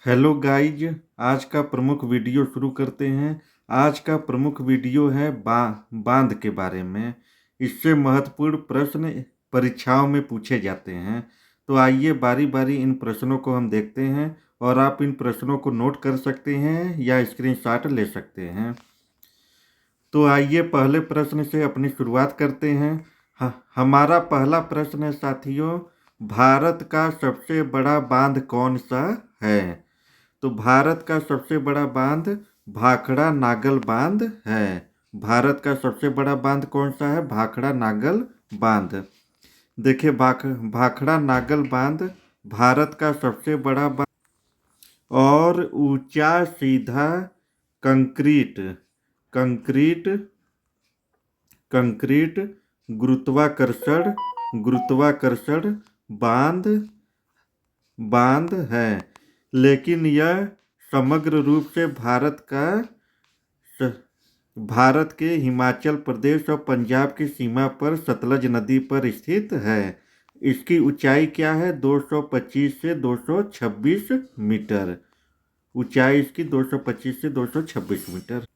Hello guys. आज का प्रमुख वीडियो शुरू करते हैं। आज का प्रमुख वीडियो है बांध के बारे में। इससे महत्वपूर्ण प्रश्न परीक्षाओं में पूछे जाते हैं। तो आइए बारी बारी इन प्रश्नों को हम देखते हैं और आप इन प्रश्नों को नोट कर सकते हैं या स्क्रीनशॉट ले सकते हैं। तो आइए पहले प्रश्न से अपनी शुरुआत करते हैं। हमारा पहला प्रश्न है साथियों, भारत का सबसे बड़ा बांध कौन सा है? तो भारत का सबसे बड़ा बांध भाखड़ा नागल बांध है। भारत का सबसे बड़ा बांध कौन सा है? भाखड़ा नागल बांध। देखिए भाखड़ा नागल बांध भारत का सबसे बड़ा बांध और ऊंचा सीधा कंक्रीट कंक्रीट कंक्रीट गुरुत्वाकर्षण बांध है। लेकिन यह समग्र रूप से भारत के हिमाचल प्रदेश और पंजाब की सीमा पर सतलज नदी पर स्थित है। इसकी ऊंचाई क्या है? 225 से 226 मीटर। ऊंचाई इसकी 225 से 226 मीटर।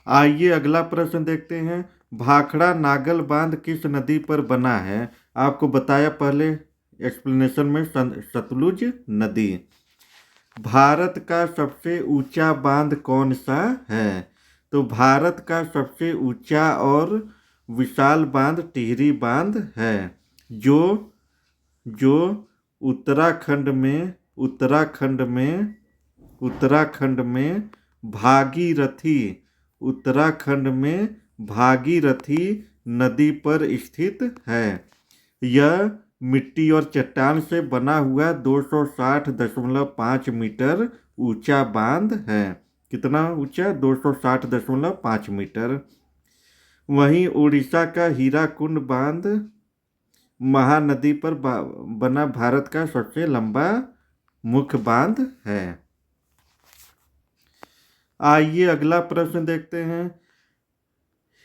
आइए अगला प्रश्न देखते हैं। भाखड़ा नागल बांध किस नदी पर बना है? आपको बताया पहले एक्सप्लेनेशन में, सतलुज नदी। भारत का सबसे ऊंचा बांध कौन सा है? तो भारत का सबसे ऊंचा और विशाल बांध टिहरी बांध है, जो जो उत्तराखंड में भागीरथी नदी पर स्थित है। यह मिट्टी और चट्टान से बना हुआ 260.5 मीटर ऊंचा बांध है। कितना ऊंचा? 260.5 मीटर। वहीं उड़ीसा का हीराकुंड बांध महानदी पर बना भारत का सबसे लंबा मुख्य बांध है। आइए अगला प्रश्न देखते हैं।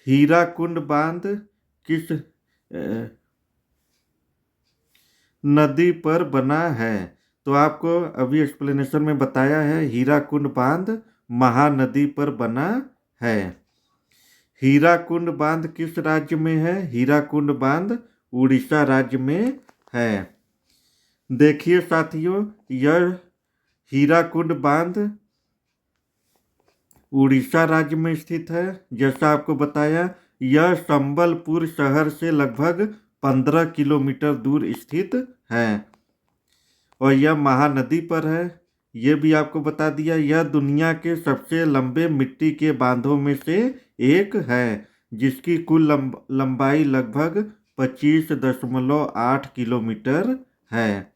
हीराकुंड बांध किस नदी पर बना है? तो आपको अभी एक्सप्लेनेशन में बताया है, हीराकुंड बांध महानदी पर बना है। हीराकुंड बांध किस राज्य में है? हीराकुंड बांध उड़ीसा राज्य में है। देखिए साथियों, यह हीराकुंड बांध उड़ीसा राज्य में स्थित है। जैसा आपको बताया, यह संबलपुर शहर से लगभग 15 किलोमीटर दूर स्थित है और यह महानदी पर है। यह भी आपको बता दिया, यह दुनिया के सबसे लंबे मिट्टी के बांधों में से एक है, जिसकी कुल लंबाई लगभग 25.8 किलोमीटर है।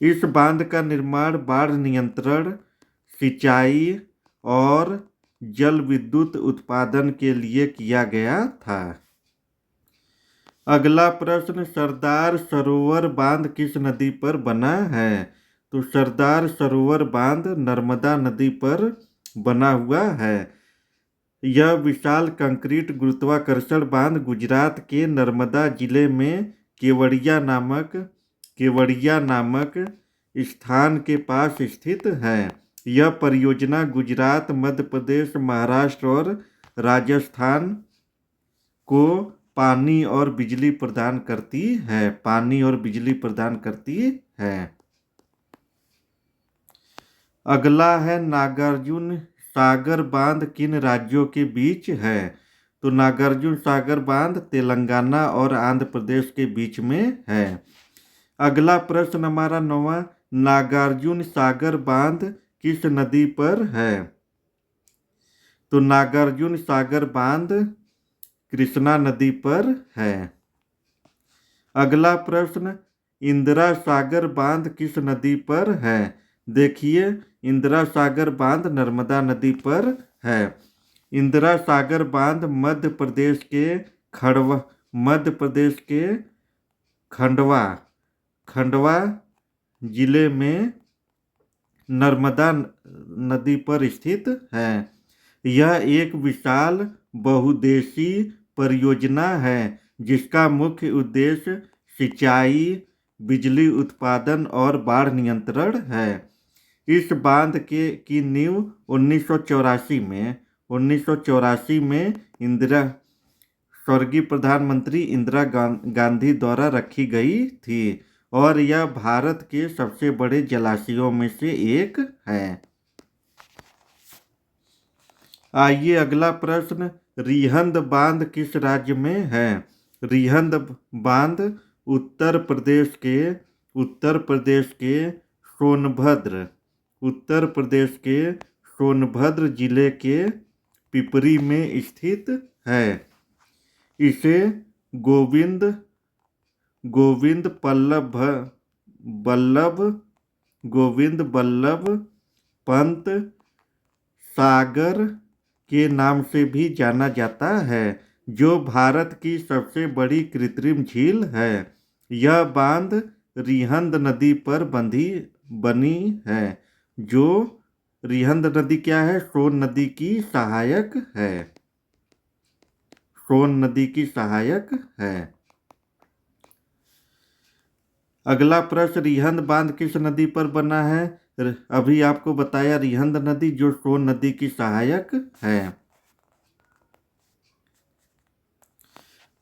इस बांध का निर्माण बाढ़ नियंत्रण, सिंचाई और जल विद्युत उत्पादन के लिए किया गया था। अगला प्रश्न, सरदार सरोवर बांध किस नदी पर बना है? तो सरदार सरोवर बांध नर्मदा नदी पर बना हुआ है। यह विशाल कंक्रीट गुरुत्वाकर्षण बांध गुजरात के नर्मदा जिले में केवड़िया नामक स्थान के पास स्थित है। यह परियोजना गुजरात, मध्य प्रदेश, महाराष्ट्र और राजस्थान को पानी और बिजली प्रदान करती है। अगला है, नागार्जुन सागर बांध किन राज्यों के बीच है? तो नागार्जुन सागर बांध तेलंगाना और आंध्र प्रदेश के बीच में है। अगला प्रश्न हमारा 9वां, नागार्जुन सागर बांध किस नदी पर है? तो नागार्जुन सागर बांध कृष्णा नदी पर है। अगला प्रश्न, इंदिरा सागर बांध किस नदी पर है? देखिए, इंदिरा सागर बांध नर्मदा नदी पर है। इंदिरा सागर बांध मध्य प्रदेश के खंडवा जिले में नर्मदा नदी पर स्थित है। यह एक विशाल बहुउद्देशीय परियोजना है, जिसका मुख्य उद्देश्य सिंचाई, बिजली उत्पादन और बाढ़ नियंत्रण है। इस बांध की नींव 1984 में स्वर्गीय प्रधानमंत्री इंदिरा गांधी द्वारा रखी गई थी और यह भारत के सबसे बड़े जलाशयों में से एक है। आइए अगला प्रश्न, रिहंद बांध किस राज्य में है? रिहंद बांध उत्तर प्रदेश के सोनभद्र जिले के पिपरी में स्थित है। इसे गोविंद बल्लभ पंत सागर के नाम से भी जाना जाता है, जो भारत की सबसे बड़ी कृत्रिम झील है। यह बांध रिहंद नदी पर बनी है, जो रिहंद नदी क्या है? सोन नदी की सहायक है। अगला प्रश्न, रिहंद बांध किस नदी पर बना है? अभी आपको बताया रिहंद नदी, जो सोन नदी की सहायक है।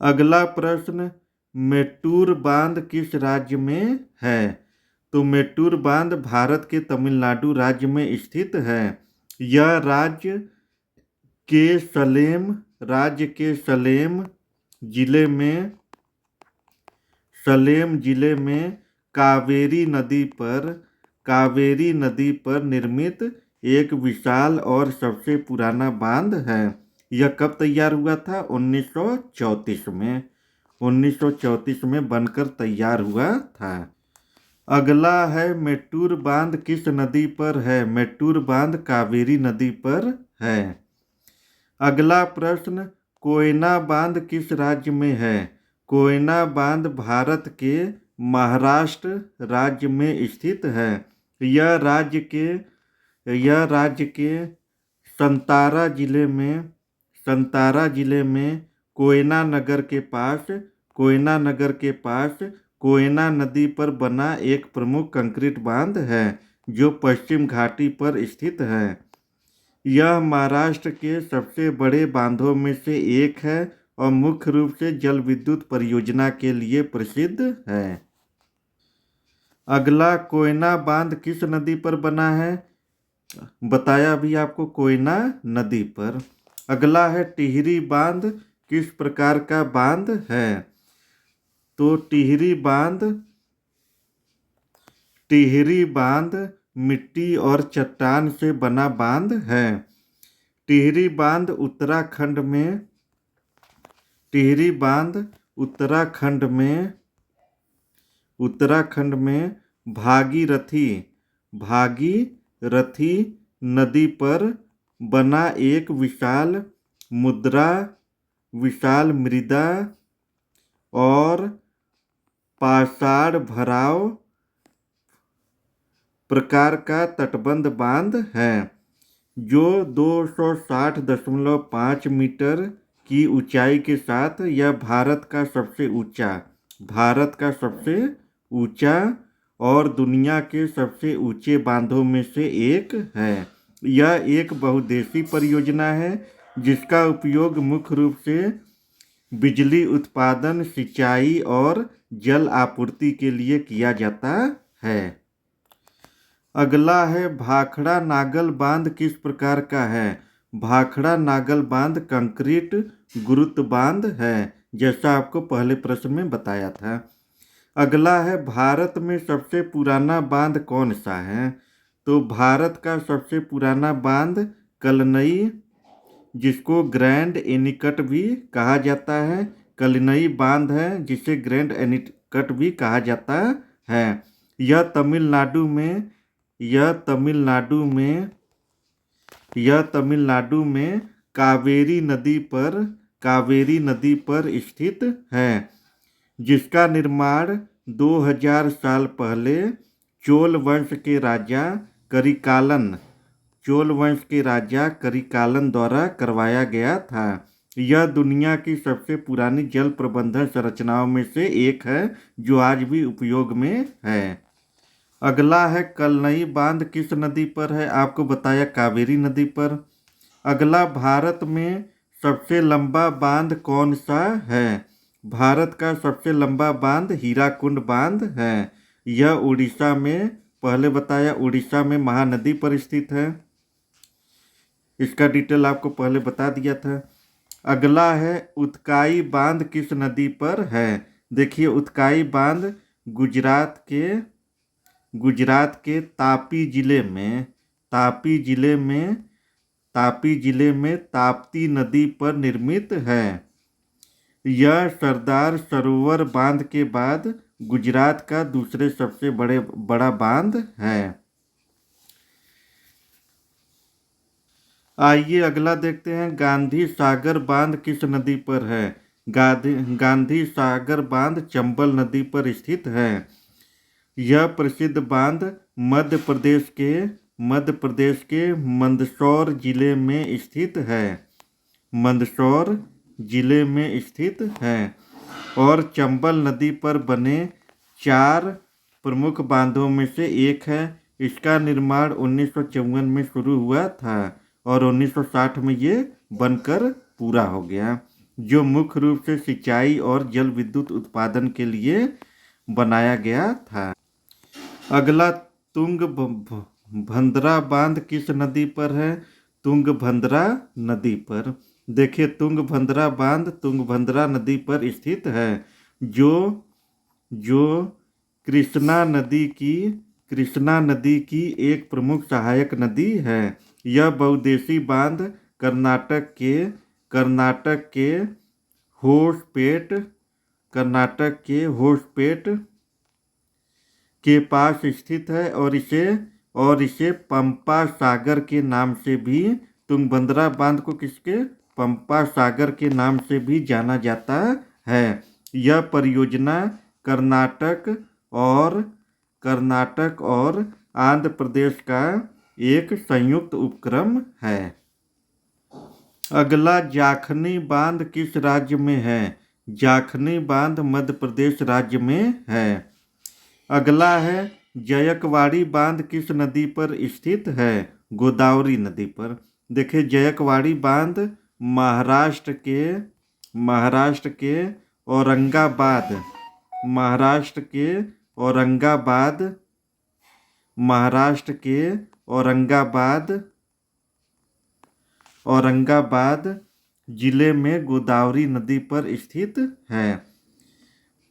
अगला प्रश्न, मेट्टूर बांध किस राज्य में है? तो मेट्टूर बांध भारत के तमिलनाडु राज्य में स्थित है। यह राज्य के सलेम जिले में कावेरी नदी पर निर्मित एक विशाल और सबसे पुराना बांध है। यह कब तैयार हुआ था? 1934 में बनकर तैयार हुआ था। अगला है, मेट्टूर बांध किस नदी पर है? मेट्टूर बांध कावेरी नदी पर है। अगला प्रश्न, कोयना बांध किस राज्य में है? कोयना बांध भारत के महाराष्ट्र राज्य में स्थित है। यह राज्य के संतारा जिले में कोयना नगर के पास कोयना नदी पर बना एक प्रमुख कंक्रीट बांध है, जो पश्चिम घाटी पर स्थित है। यह महाराष्ट्र के सबसे बड़े बांधों में से एक है और मुख्य रूप से जल विद्युत परियोजना के लिए प्रसिद्ध है। अगला, कोयना बांध किस नदी पर बना है? बताया अभी आपको, कोयना नदी पर। अगला है, टिहरी बांध किस प्रकार का बांध है? तो टिहरी बांध मिट्टी और चट्टान से बना बांध है। टिहरी बांध उत्तराखंड में भागीरथी नदी पर बना एक विशाल मृदा और पाषाण भराव प्रकार का तटबंध बांध है, जो 260.5 मीटर की ऊंचाई के साथ यह भारत का सबसे ऊंचा और दुनिया के सबसे ऊंचे बांधों में से एक है। यह एक बहुउद्देशीय परियोजना है, जिसका उपयोग मुख्य रूप से बिजली उत्पादन, सिंचाई और जल आपूर्ति के लिए किया जाता है। अगला है, भाखड़ा नागल बांध किस प्रकार का है? भाखड़ा नागल बांध कंक्रीट गुरुत्व बांध है, जैसा आपको पहले प्रश्न में बताया था। अगला है, भारत में सबसे पुराना बांध कौन सा है? तो भारत का सबसे पुराना बांध कलनई, जिसको ग्रैंड एनीकट भी कहा जाता है, कलनई बांध है, जिसे ग्रैंड एनीकट भी कहा जाता है। यह तमिलनाडु में कावेरी नदी पर स्थित है, जिसका निर्माण 2000 साल पहले चोल वंश के राजा करिकालन द्वारा करवाया गया था। यह दुनिया की सबसे पुरानी जल प्रबंधन संरचनाओं में से एक है जो आज भी उपयोग में है। अगला है कलनई बांध किस नदी पर है? आपको बताया कावेरी नदी पर। अगला, भारत में सबसे लंबा बांध कौन सा है? भारत का सबसे लंबा बांध हीराकुंड बांध है। यह उड़ीसा में, पहले बताया, उड़ीसा में महानदी पर स्थित है। इसका डिटेल आपको पहले बता दिया था। अगला है उत्काई बांध किस नदी पर है? देखिए, उत्काई बांध गुजरात के तापी जिले में ताप्ती नदी पर निर्मित है। यह सरदार सरोवर बांध के बाद गुजरात का दूसरे सबसे बड़ा बांध है। आइए अगला देखते हैं, गांधी सागर बांध किस नदी पर है? गांधी सागर बांध चंबल नदी पर स्थित है। यह प्रसिद्ध बांध मध्य प्रदेश के मंदसौर जिले में स्थित है और चंबल नदी पर बने 4 प्रमुख बांधों में से एक है। इसका निर्माण 1954 में शुरू हुआ था और 1960 में ये बनकर पूरा हो गया, जो मुख्य रूप से सिंचाई और जल विद्युत उत्पादन के लिए बनाया गया था। अगला, तुंगभद्रा बांध किस नदी पर है? तुंगभद्रा नदी पर। देखिए, तुंगभद्रा बांध तुंगभद्रा नदी पर स्थित है, जो कृष्णा नदी की एक प्रमुख सहायक नदी है। यह बहुउद्देशीय बांध कर्नाटक के होसपेट के पास स्थित है और इसे पंपा सागर के नाम से भी, तुंगभद्रा बांध को किसके, पंपा सागर के नाम से भी जाना जाता है। यह परियोजना कर्नाटक और आंध्र प्रदेश का एक संयुक्त उपक्रम है। अगला, जाखनी बांध किस राज्य में है? जाखनी बांध मध्य प्रदेश राज्य में है। अगला है, जयकवाड़ी बांध किस नदी पर स्थित है? गोदावरी नदी पर। देखिए, जयकवाड़ी बांध महाराष्ट्र के औरंगाबाद जिले में गोदावरी नदी पर स्थित है।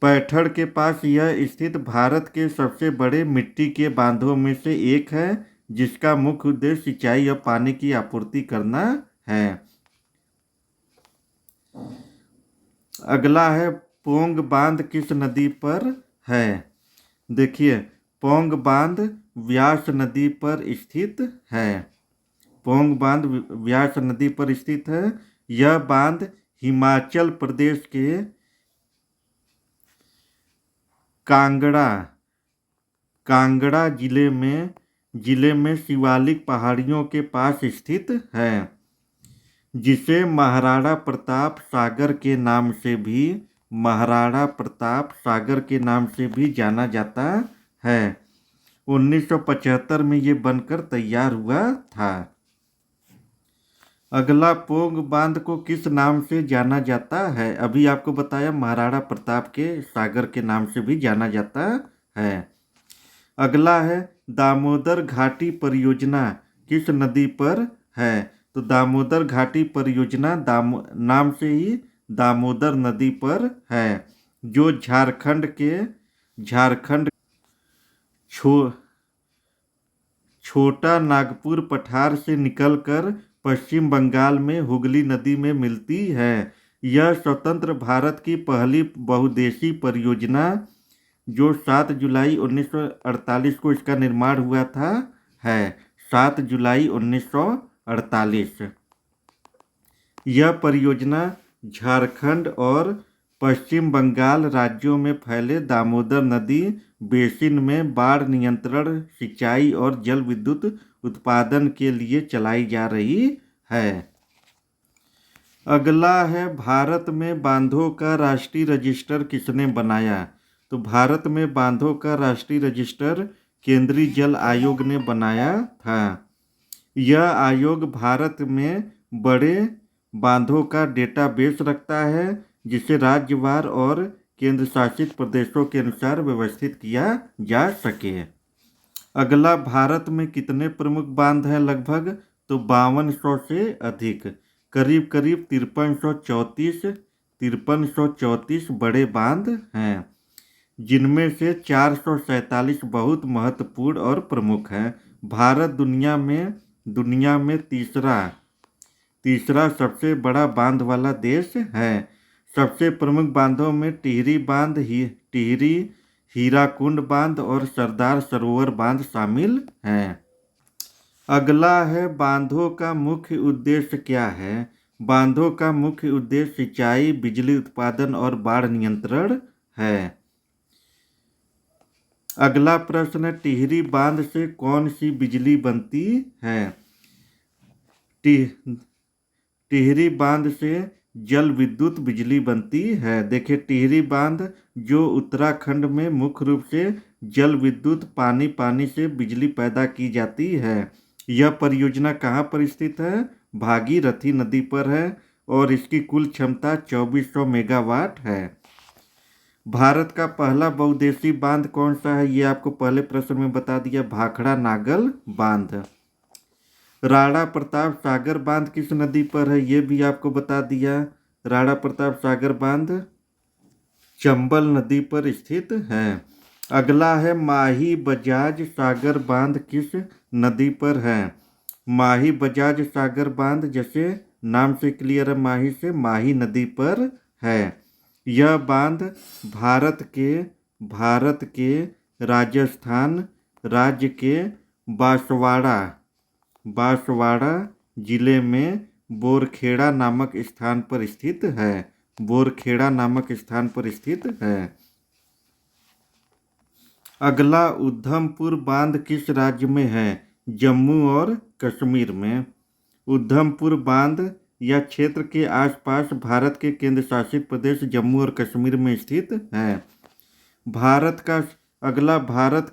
पैठण के पास यह स्थित भारत के सबसे बड़े मिट्टी के बांधों में से एक है, जिसका मुख्य उद्देश्य सिंचाई और पानी की आपूर्ति करना है। अगला है, पोंग बांध किस नदी पर है? देखिए, पोंग बांध व्यास नदी पर स्थित है। पोंग बांध व्यास नदी पर स्थित है। यह बांध हिमाचल प्रदेश के कांगड़ा जिले में शिवालिक पहाड़ियों के पास स्थित है, जिसे महाराणा प्रताप सागर के नाम से भी जाना जाता है। 1975 में ये बनकर तैयार हुआ था। अगला, पोंग बांध को किस नाम से जाना जाता है? अभी आपको बताया, महाराणा प्रताप के सागर के नाम से भी जाना जाता है। अगला है, दामोदर घाटी परियोजना किस नदी पर है? तो दामोदर घाटी परियोजना नाम से ही दामोदर नदी पर है, जो झारखंड छोटा नागपुर पठार से निकलकर पश्चिम बंगाल में हुगली नदी में मिलती है। यह स्वतंत्र भारत की पहली बहुउद्देशीय परियोजना, जो 7 जुलाई 1948 को इसका निर्माण हुआ था, है 7 जुलाई 1948। यह परियोजना झारखंड और पश्चिम बंगाल राज्यों में फैले दामोदर नदी बेसिन में बाढ़ नियंत्रण, सिंचाई और जल विद्युत उत्पादन के लिए चलाई जा रही है। अगला है भारत में बांधों का राष्ट्रीय रजिस्टर किसने बनाया? तो भारत में बांधों का राष्ट्रीय रजिस्टर केंद्रीय जल आयोग ने बनाया था। यह आयोग भारत में बड़े बांधों का डेटाबेस रखता है जिसे राज्यवार और केंद्र शासित प्रदेशों के अनुसार व्यवस्थित किया जा सके। अगला, भारत में कितने प्रमुख बांध हैं लगभग? तो 5200 से अधिक, करीब करीब 5334 बड़े बांध हैं, जिनमें से 447 बहुत महत्वपूर्ण और प्रमुख हैं। भारत दुनिया में तीसरा सबसे बड़ा बांध वाला देश है। सबसे प्रमुख बांधों में टिहरी, हीराकुंड बांध और सरदार सरोवर बांध शामिल हैं। अगला है, बांधों का मुख्य उद्देश्य क्या है? बांधों का मुख्य उद्देश्य सिंचाई, बिजली उत्पादन और बाढ़ नियंत्रण है। अगला प्रश्न है, टिहरी बांध से कौन सी बिजली बनती है? टिहरी बांध से जल विद्युत बिजली बनती है। देखिए, टिहरी बांध जो उत्तराखंड में मुख्य रूप से जल विद्युत पानी से बिजली पैदा की जाती है। यह परियोजना कहाँ पर स्थित है? भागीरथी नदी पर है और इसकी कुल क्षमता 2400 मेगावाट है। भारत का पहला बहुउद्देशीय बांध कौन सा है? ये आपको पहले प्रश्न में बता दिया, भाखड़ा नागल बांध। राणा प्रताप सागर बांध किस नदी पर है? ये भी आपको बता दिया। राणा प्रताप सागर बांध चंबल नदी पर स्थित है। अगला है, माही बजाज सागर बांध किस नदी पर है? माही बजाज सागर बांध, जैसे नाम से क्लियर है, माही से, माही नदी पर है। यह बांध भारत के राजस्थान राज्य के बांसवाड़ा जिले में बोरखेड़ा नामक स्थान पर स्थित है। बोरखेड़ा नामक स्थान पर स्थित है। अगला, उधमपुर बांध किस राज्य में है? जम्मू और कश्मीर में। उधमपुर बांध या क्षेत्र के आसपास भारत के केंद्र शासित प्रदेश जम्मू और कश्मीर में स्थित है। भारत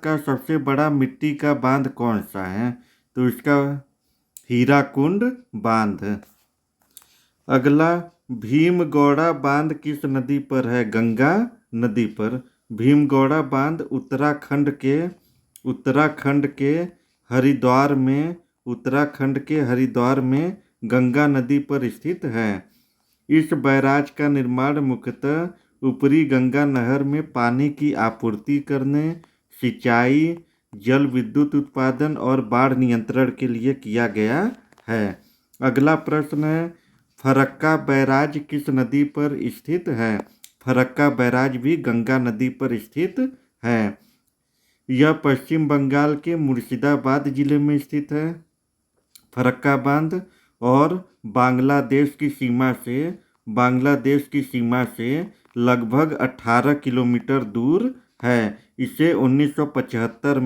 का सबसे बड़ा मिट्टी का बांध कौन सा है? तो इसका हीराकुंड बांध। अगला, भीमगौड़ा बांध किस नदी पर है? गंगा नदी पर। भीमगौड़ा बांध उत्तराखंड के हरिद्वार में गंगा नदी पर स्थित है। इस बैराज का निर्माण मुख्यतः ऊपरी गंगा नहर में पानी की आपूर्ति करने, सिंचाई, जल विद्युत उत्पादन और बाढ़ नियंत्रण के लिए किया गया है। अगला प्रश्न है, फरक्का बैराज किस नदी पर स्थित है? फरक्का बैराज भी गंगा नदी पर स्थित है। यह पश्चिम बंगाल के मुर्शिदाबाद जिले में स्थित है। फरक्का बांध और बांग्लादेश की सीमा से लगभग 18 किलोमीटर दूर है। इसे 1975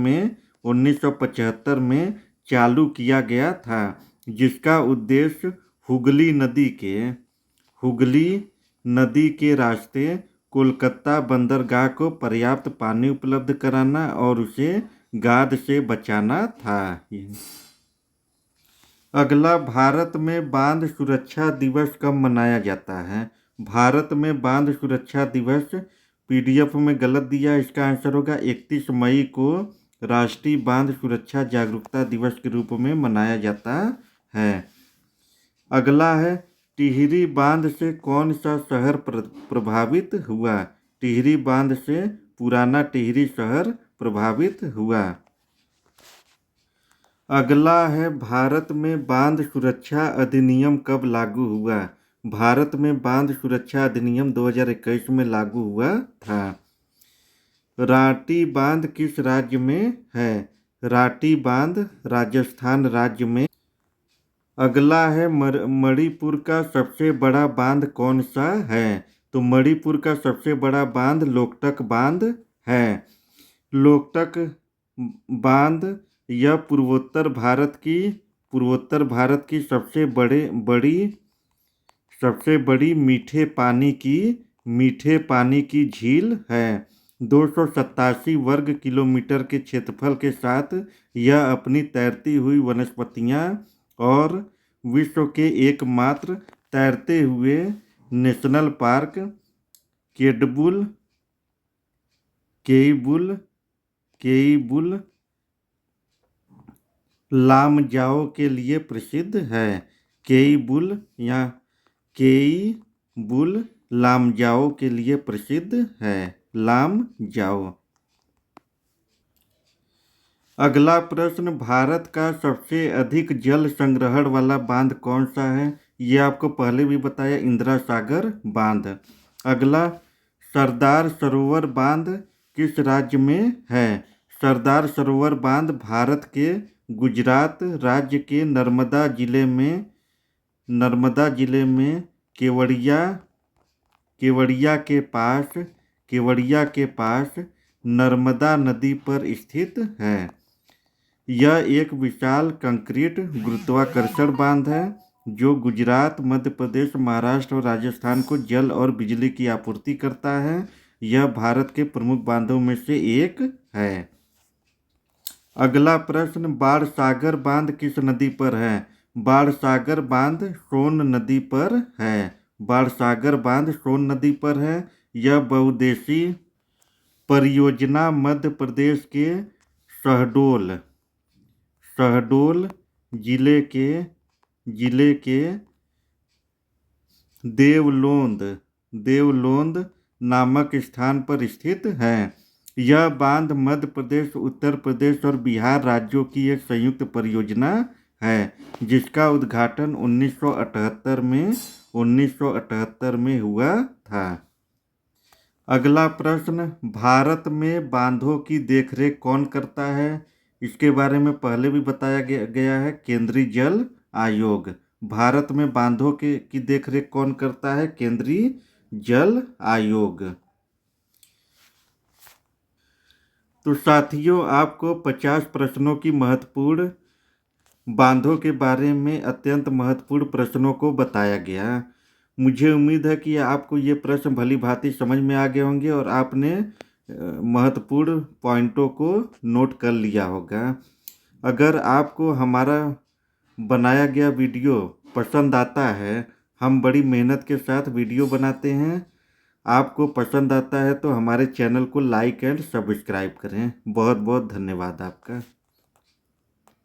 में चालू किया गया था, जिसका उद्देश्य हुगली नदी के रास्ते कोलकाता बंदरगाह को पर्याप्त पानी उपलब्ध कराना और उसे गाद से बचाना था। अगला, भारत में बांध सुरक्षा दिवस कब मनाया जाता है? भारत में बांध सुरक्षा दिवस PDF में गलत दिया, इसका आंसर होगा 31 मई को राष्ट्रीय बांध सुरक्षा जागरूकता दिवस के रूप में मनाया जाता है। अगला है, टिहरी बांध से कौन सा शहर प्रभावित हुआ? टिहरी बांध से पुराना टिहरी शहर प्रभावित हुआ। अगला है, भारत में बांध सुरक्षा अधिनियम कब लागू हुआ? भारत में बांध सुरक्षा अधिनियम 2021 में लागू हुआ था। राटी बांध किस राज्य में है? राटी बांध राजस्थान राज्य में। अगला है, मणिपुर का सबसे बड़ा बांध कौन सा है? तो मणिपुर का सबसे बड़ा बांध लोकटक बांध है। लोकटक बांध यह पूर्वोत्तर भारत की सबसे बड़ी मीठे पानी की झील है। 287 वर्ग किलोमीटर के क्षेत्रफल के साथ यह अपनी तैरती हुई वनस्पतियां और विश्व के एकमात्र तैरते हुए नेशनल पार्क केइबुल लामजाओ के लिए प्रसिद्ध है। केइबुल लामजाओ के लिए प्रसिद्ध है। लामजाओ। अगला प्रश्न, भारत का सबसे अधिक जल संग्रहण वाला बांध कौन सा है? ये आपको पहले भी बताया, इंदिरा सागर बांध। अगला, सरदार सरोवर बांध किस राज्य में है? सरदार सरोवर बांध भारत के गुजरात राज्य के नर्मदा जिले में केवड़िया के पास नर्मदा नदी पर स्थित है। यह एक विशाल कंक्रीट गुरुत्वाकर्षण बांध है जो गुजरात, मध्य प्रदेश, महाराष्ट्र और राजस्थान को जल और बिजली की आपूर्ति करता है। यह भारत के प्रमुख बांधों में से एक है। अगला प्रश्न, बाणसागर बांध किस नदी पर है? बाणसागर बांध सोन नदी पर है। बाणसागर बांध सोन नदी पर है। यह बहुउद्देशीय परियोजना मध्य प्रदेश के शहडोल जिले के देवलोंद नामक स्थान पर स्थित है। यह बांध मध्य प्रदेश, उत्तर प्रदेश और बिहार राज्यों की एक संयुक्त परियोजना है जिसका उद्घाटन 1978 में हुआ था। अगला प्रश्न, भारत में बांधों की देखरेख कौन करता है? इसके बारे में पहले भी बताया गया है, केंद्रीय जल आयोग। भारत में बांधों की देखरेख कौन करता है? केंद्रीय जल आयोग। तो साथियों, आपको 50 प्रश्नों की महत्वपूर्ण बांधों के बारे में अत्यंत महत्वपूर्ण प्रश्नों को बताया गया। मुझे उम्मीद है कि आपको ये प्रश्न भली भांति समझ में आ गए होंगे और आपने महत्वपूर्ण पॉइंटों को नोट कर लिया होगा। अगर आपको हमारा बनाया गया वीडियो पसंद आता है, हम बड़ी मेहनत के साथ वीडियो बनाते हैं, आपको पसंद आता है तो हमारे चैनल को लाइक एंड सब्सक्राइब करें। बहुत बहुत धन्यवाद आपका।